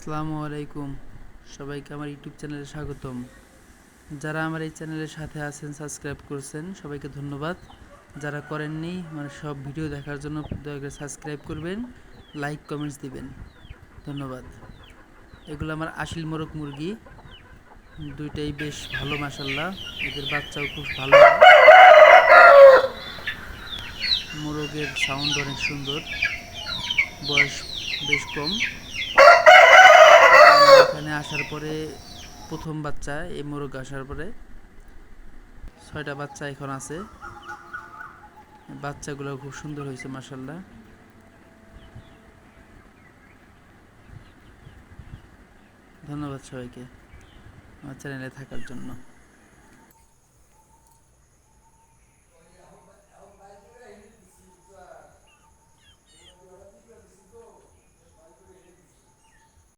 আসসালামু আলাইকুম, সবাইকে আমার ইউটিউব চ্যানেলে স্বাগতম। যারা আমার এই চ্যানেলের সাথে আছেন, সাবস্ক্রাইব করছেন, সবাইকে ধন্যবাদ। যারা করেননি, সব ভিডিও দেখার জন্য দয়া করে সাবস্ক্রাইব করবেন, লাইক কমেন্টস দিবেন। ধন্যবাদ। এগুলো আমার আসিল মোরগ মুরগি, দুইটাই বেশ ভালো মাশাল্লাহ। এদের বাচ্চাও খুব ভালো হয়। মোরগের সাউন্ড অনেক সুন্দর, বয়স বেশ কম। এখানে আসার পরে প্রথম বাচ্চা, এই মোরগ আসার পরে 6টা বাচ্চা এখন আছে। বাচ্চাগুলো খুব সুন্দর হয়েছে মাশাল্লাহ। ধন্যবাদ সবাইকে আমার চ্যানেলে থাকার জন্য।